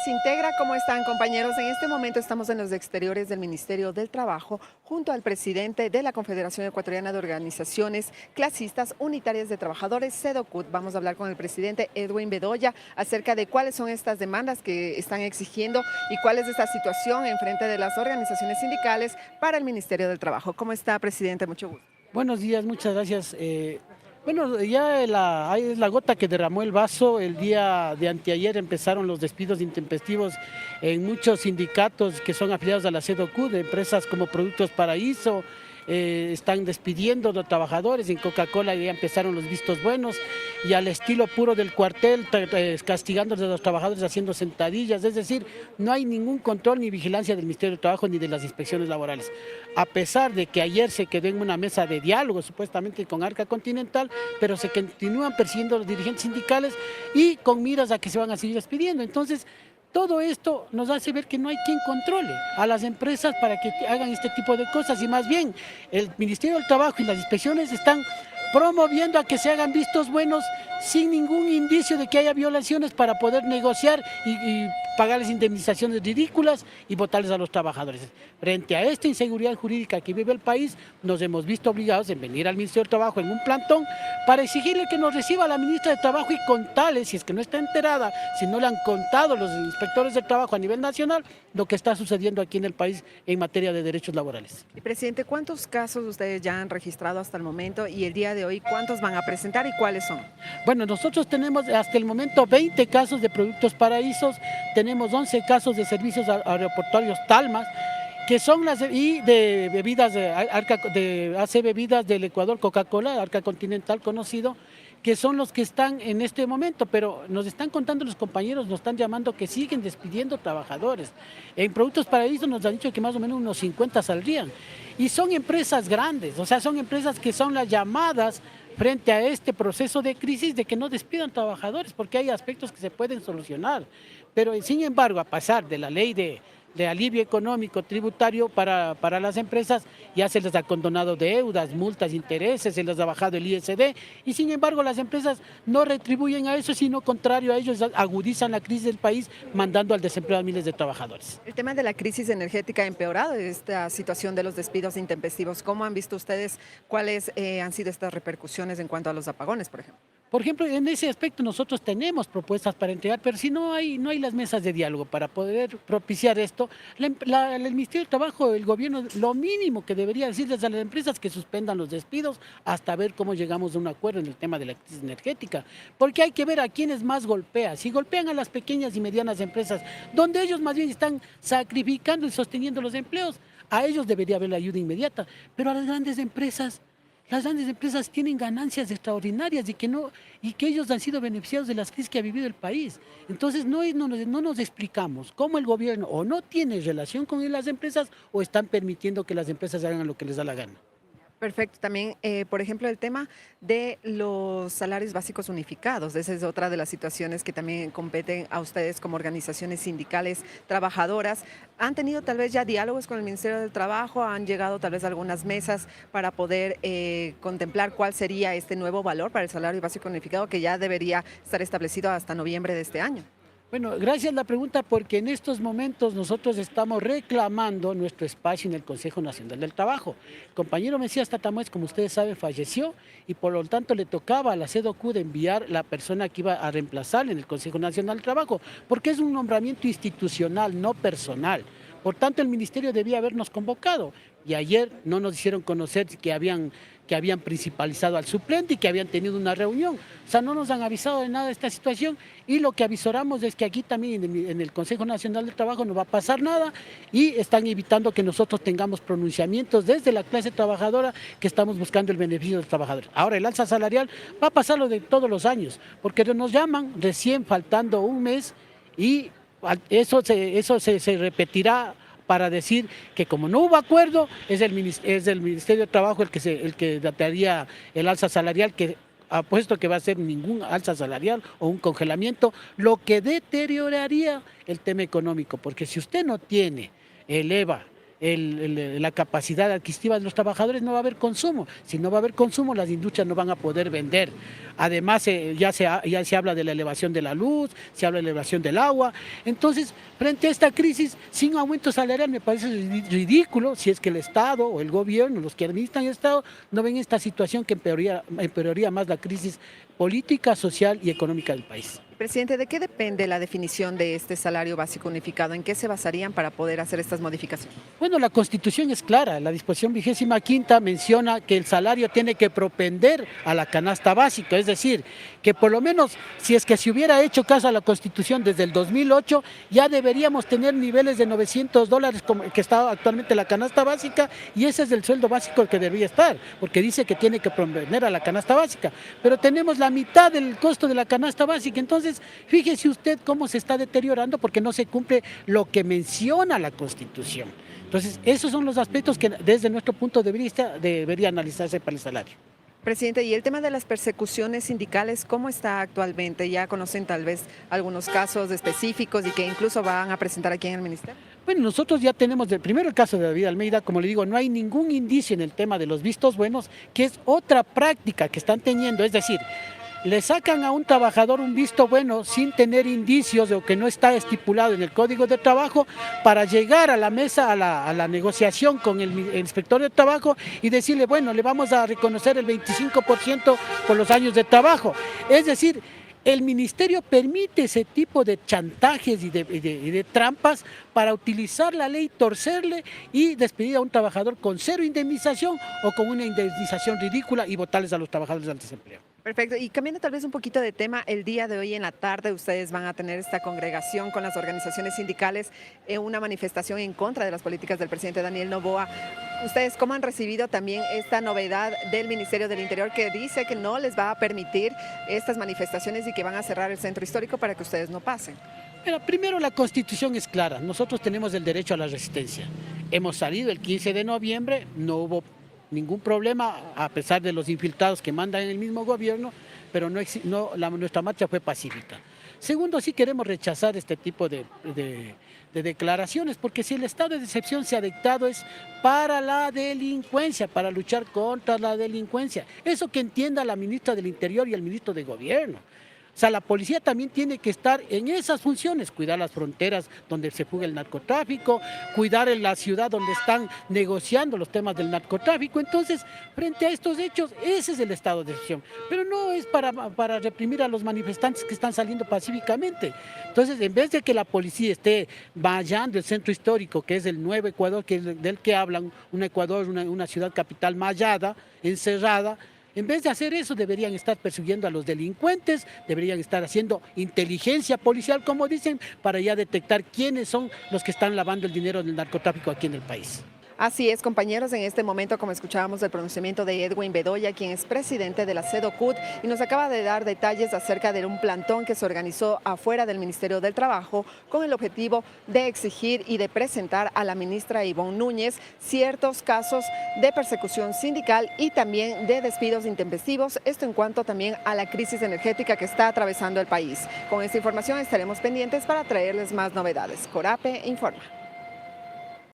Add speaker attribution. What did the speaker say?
Speaker 1: Integra, ¿cómo están, compañeros? En este momento estamos en los exteriores del Ministerio del Trabajo junto al presidente de la Confederación Ecuatoriana de Organizaciones Clasistas Unitarias de Trabajadores, CEDOCUT. Vamos a hablar con el presidente Edwin Bedoya acerca de cuáles son estas demandas que están exigiendo y cuál es esta situación en frente de las organizaciones sindicales para el Ministerio del Trabajo. ¿Cómo está, presidente? Mucho gusto.
Speaker 2: Buenos días, muchas gracias. Bueno, ya es la gota que derramó el vaso. El día de anteayer empezaron los despidos intempestivos en muchos sindicatos que son afiliados a la CEDOCUT, de empresas como Productos Paraíso. Están despidiendo a los trabajadores. En Coca-Cola ya empezaron los vistos buenos y al estilo puro del cuartel, castigando a los trabajadores haciendo sentadillas. Es decir, no hay ningún control ni vigilancia del Ministerio de Trabajo ni de las inspecciones laborales. A pesar de que ayer se quedó en una mesa de diálogo supuestamente con Arca Continental, pero se continúan persiguiendo a los dirigentes sindicales y con miras a que se van a seguir despidiendo. Entonces, todo esto nos hace ver que no hay quien controle a las empresas para que hagan este tipo de cosas y más bien el Ministerio del Trabajo y las inspecciones están promoviendo a que se hagan vistos buenos sin ningún indicio de que haya violaciones para poder negociar y pagarles indemnizaciones ridículas y votarles a los trabajadores. Frente a esta inseguridad jurídica que vive el país, nos hemos visto obligados en venir al Ministerio del Trabajo en un plantón para exigirle que nos reciba la ministra de Trabajo y contarle, si es que no está enterada, si no le han contado los inspectores de trabajo a nivel nacional, lo que está sucediendo aquí en el país en materia de derechos laborales.
Speaker 1: Y, presidente, ¿cuántos casos ustedes ya han registrado hasta el momento y el día de hoy cuántos van a presentar y cuáles son?
Speaker 2: Bueno, nosotros tenemos hasta el momento 20 casos de Productos Paraísos, tenemos 11 casos de servicios aeroportuarios Talmas, que son y de bebidas de AC Bebidas del Ecuador, Coca-Cola, Arca Continental conocido, que son los que están en este momento, pero nos están contando los compañeros, nos están llamando que siguen despidiendo trabajadores. En Productos Paraíso nos han dicho que más o menos unos 50 saldrían. Y son empresas grandes, o sea, son empresas que son las llamadas frente a este proceso de crisis de que no despidan trabajadores, porque hay aspectos que se pueden solucionar. Pero sin embargo, a pasar de la ley de alivio económico tributario para las empresas, ya se les ha condonado deudas, multas, intereses, se les ha bajado el ISD y sin embargo las empresas no retribuyen a eso, sino contrario a ellos agudizan la crisis del país mandando al desempleo a miles de trabajadores.
Speaker 1: El tema de la crisis energética ha empeorado esta situación de los despidos intempestivos. ¿Cómo han visto ustedes cuáles han sido estas repercusiones en cuanto a los apagones, por ejemplo?
Speaker 2: Por ejemplo, en ese aspecto nosotros tenemos propuestas para entregar, pero si no hay las mesas de diálogo para poder propiciar esto, el Ministerio de Trabajo, el gobierno, lo mínimo que debería decirles a las empresas que suspendan los despidos hasta ver cómo llegamos a un acuerdo en el tema de la crisis energética, porque hay que ver a quiénes más golpea. Si golpean a las pequeñas y medianas empresas, donde ellos más bien están sacrificando y sosteniendo los empleos, a ellos debería haber la ayuda inmediata, pero a las grandes empresas tienen ganancias extraordinarias y que ellos han sido beneficiados de las crisis que ha vivido el país. Entonces no nos explicamos cómo el gobierno o no tiene relación con las empresas o están permitiendo que las empresas hagan lo que les da la gana.
Speaker 1: Perfecto. También, por ejemplo, el tema de los salarios básicos unificados. Esa es otra de las situaciones que también competen a ustedes como organizaciones sindicales trabajadoras. ¿Han tenido tal vez ya diálogos con el Ministerio del Trabajo? ¿Han llegado tal vez a algunas mesas para poder contemplar cuál sería este nuevo valor para el salario básico unificado que ya debería estar establecido hasta noviembre de este año?
Speaker 2: Bueno, gracias a la pregunta porque en estos momentos nosotros estamos reclamando nuestro espacio en el Consejo Nacional del Trabajo. El compañero Mesías Tatamuez, como ustedes saben, falleció y por lo tanto le tocaba a la CEDOCUT enviar la persona que iba a reemplazar en el Consejo Nacional del Trabajo, porque es un nombramiento institucional, no personal. Por tanto, el ministerio debía habernos convocado y ayer no nos hicieron conocer que habían principalizado al suplente y que habían tenido una reunión. O sea, no nos han avisado de nada de esta situación y lo que avisoramos es que aquí también en el Consejo Nacional del Trabajo no va a pasar nada y están evitando que nosotros tengamos pronunciamientos desde la clase trabajadora que estamos buscando el beneficio de los trabajadores. Ahora, el alza salarial va a pasar lo de todos los años, porque nos llaman recién faltando un mes y eso se repetirá para decir que como no hubo acuerdo, es el Ministerio de Trabajo el que daría el alza salarial, que apuesto que va a ser ningún alza salarial o un congelamiento, lo que deterioraría el tema económico, porque si usted no tiene el EVA la capacidad adquisitiva de los trabajadores, no va a haber consumo. Si no va a haber consumo, las industrias no van a poder vender. Además, ya se habla de la elevación de la luz, se habla de la elevación del agua. Entonces, frente a esta crisis, sin aumento salarial, me parece ridículo si es que el Estado o el gobierno, los que administran el Estado, no ven esta situación que empeoraría más la crisis política, social y económica del país.
Speaker 1: Presidente, ¿de qué depende la definición de este salario básico unificado? ¿En qué se basarían para poder hacer estas modificaciones?
Speaker 2: Bueno, la Constitución es clara, la disposición 25ª menciona que el salario tiene que propender a la canasta básica, es decir, que por lo menos si es que se hubiera hecho caso a la Constitución desde el 2008, ya deberíamos tener niveles de $900 como que está actualmente la canasta básica, y ese es el sueldo básico que debería estar, porque dice que tiene que propender a la canasta básica, pero tenemos la mitad del costo de la canasta básica. Entonces, fíjese usted cómo se está deteriorando porque no se cumple lo que menciona la Constitución. Entonces, esos son los aspectos que desde nuestro punto de vista debería analizarse para el salario.
Speaker 1: Presidente, y el tema de las persecuciones sindicales, ¿cómo está actualmente? ¿Ya conocen tal vez algunos casos específicos y que incluso van a presentar aquí en el ministerio?
Speaker 2: Bueno, nosotros ya tenemos, primero el caso de David Almeida, como le digo, no hay ningún indicio en el tema de los vistos buenos, que es otra práctica que están teniendo, es decir, le sacan a un trabajador un visto bueno sin tener indicios de que no está estipulado en el Código de Trabajo para llegar a la mesa, a la negociación con el inspector de trabajo y decirle, bueno, le vamos a reconocer el 25% por los años de trabajo. Es decir, el ministerio permite ese tipo de chantajes y de trampas para utilizar la ley, torcerle y despedir a un trabajador con cero indemnización o con una indemnización ridícula y botarles a los trabajadores al desempleo.
Speaker 1: Perfecto, y cambiando tal vez un poquito de tema, el día de hoy en la tarde ustedes van a tener esta congregación con las organizaciones sindicales en una manifestación en contra de las políticas del presidente Daniel Noboa. ¿Ustedes cómo han recibido también esta novedad del Ministerio del Interior que dice que no les va a permitir estas manifestaciones y que van a cerrar el centro histórico para que ustedes no pasen?
Speaker 2: Pero primero, la Constitución es clara, nosotros tenemos el derecho a la resistencia. Hemos salido el 15 de noviembre, no hubo ningún problema, a pesar de los infiltrados que mandan en el mismo gobierno, pero nuestra marcha fue pacífica. Segundo, sí queremos rechazar este tipo de declaraciones, porque si el estado de excepción se ha dictado es para la delincuencia, para luchar contra la delincuencia. Eso que entienda la ministra del Interior y el ministro de Gobierno. O sea, la policía también tiene que estar en esas funciones, cuidar las fronteras donde se fuga el narcotráfico, cuidar en la ciudad donde están negociando los temas del narcotráfico. Entonces, frente a estos hechos, ese es el estado de excepción. Pero no es para reprimir a los manifestantes que están saliendo pacíficamente. Entonces, en vez de que la policía esté vallando el centro histórico, que es el Nuevo Ecuador, del que hablan, un Ecuador, una ciudad capital mallada, encerrada, en vez de hacer eso, deberían estar persiguiendo a los delincuentes, deberían estar haciendo inteligencia policial, como dicen, para ya detectar quiénes son los que están lavando el dinero del narcotráfico aquí en el país.
Speaker 1: Así es, compañeros, en este momento, como escuchábamos el pronunciamiento de Edwin Bedoya, quien es presidente de la CEDOCUT, y nos acaba de dar detalles acerca de un plantón que se organizó afuera del Ministerio del Trabajo con el objetivo de exigir y de presentar a la ministra Ivonne Núñez ciertos casos de persecución sindical y también de despidos intempestivos, esto en cuanto también a la crisis energética que está atravesando el país. Con esta información estaremos pendientes para traerles más novedades. Corape informa.